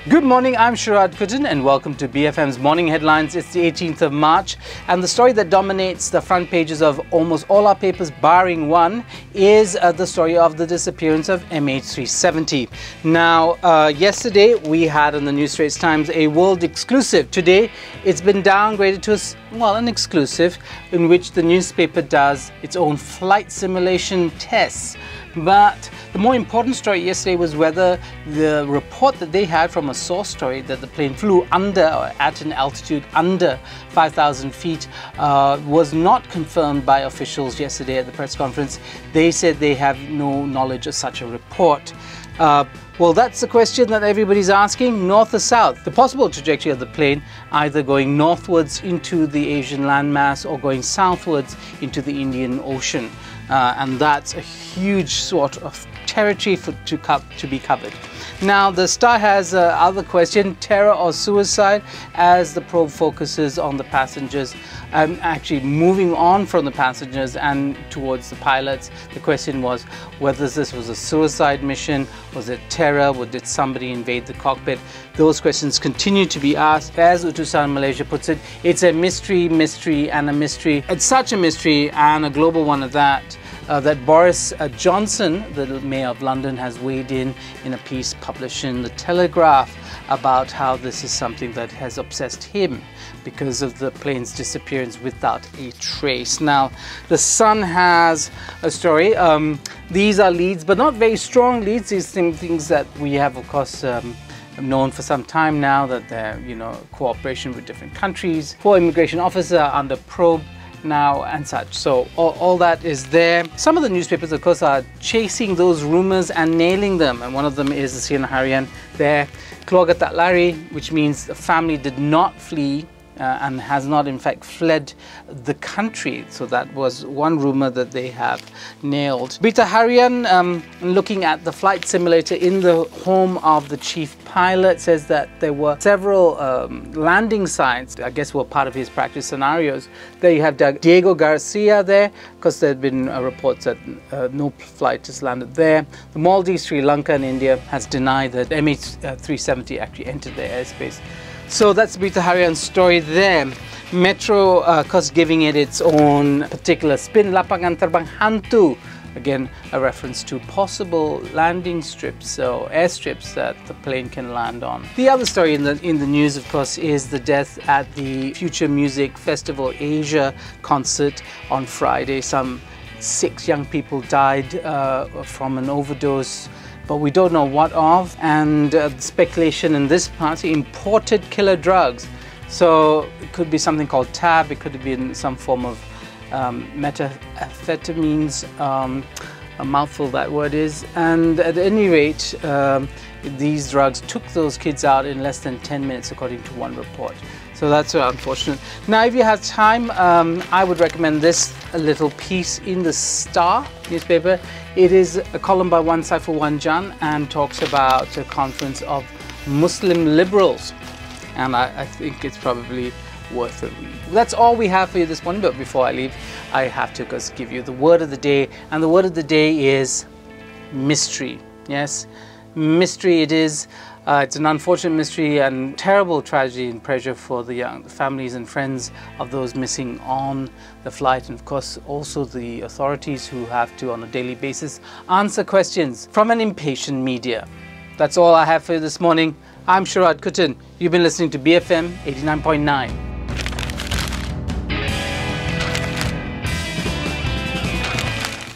Good morning, I'm Sharaad Kuthan and welcome to BFM's Morning Headlines. It's the 18th of March and the story that dominates the front pages of almost all our papers barring one is the story of the disappearance of MH370. Now, yesterday we had on the New Straits Times a world exclusive. Today it's been downgraded to an exclusive in which the newspaper does its own flight simulation tests. But the more important story yesterday was whether the report that they had from a source story that the plane flew under or at an altitude under 5,000 feet was not confirmed by officials yesterday at the press conference. They said they have no knowledge of such a report. Well, that's the question that everybody's asking, north or south. The possible trajectory of the plane either going northwards into the Asian landmass or going southwards into the Indian Ocean. And that's a huge sort of territory to be covered. Now, the Star has other question, terror or suicide, as the probe focuses on the passengers, actually moving on from the passengers and towards the pilots. The question was whether this was a suicide mission, was it terror, or did somebody invade the cockpit? Those questions continue to be asked. As Kuthan, Malaysia puts it, it's a mystery, and a mystery. It's such a mystery and a global one at that. That Boris Johnson, the Mayor of London, has weighed in a piece published in The Telegraph about how this is something that has obsessed him because of the plane's disappearance without a trace. Now, The Sun has a story. These are leads, but not very strong leads. These things that we have, of course, known for some time now, that they're, cooperation with different countries. 4 immigration officers are under probe now and such. So all that is there. Some of the newspapers, of course, are chasing those rumors and nailing them, and one of them is the Sinar Harian there. Keluarga tak lari, which means the family did not flee and has not in fact fled the country. So that was one rumor that they have nailed. Berita Harian, looking at the flight simulator in the home of the chief pilot, says that there were several landing sites, I guess were part of his practice scenarios. There you have Diego Garcia there, because there had been reports that no flight has landed there. The Maldives, Sri Lanka and India has denied that MH370 actually entered their airspace. So that's Berita Harian's story there. Metro, of course, giving it its own particular spin. Lapangan Terbang Hantu, again a reference to possible landing strips or airstrips that the plane can land on. The other story in the news, of course, is the death at the Future Music Festival Asia concert on Friday. Some 6 young people died from an overdose, but we don't know what of, and speculation in this party, imported killer drugs. So it could be something called tab, it could have been some form of methamphetamines, a mouthful that word is, and at any rate, these drugs took those kids out in less than 10 minutes according to one report. So that's unfortunate. Now, if you have time, I would recommend this little piece in the Star newspaper. It is a column by one Saiful Wanjan and talks about a conference of Muslim liberals. And I think it's probably worth a read. That's all we have for you this morning, but before I leave, I have to give you the word of the day. And the word of the day is mystery. Yes, mystery it is. It's an unfortunate mystery and terrible tragedy and pressure for the families and friends of those missing on the flight, and of course also the authorities who have to on a daily basis answer questions from an impatient media. That's all I have for you this morning. I'm Sharaad Kuthan. You've been listening to BFM 89.9.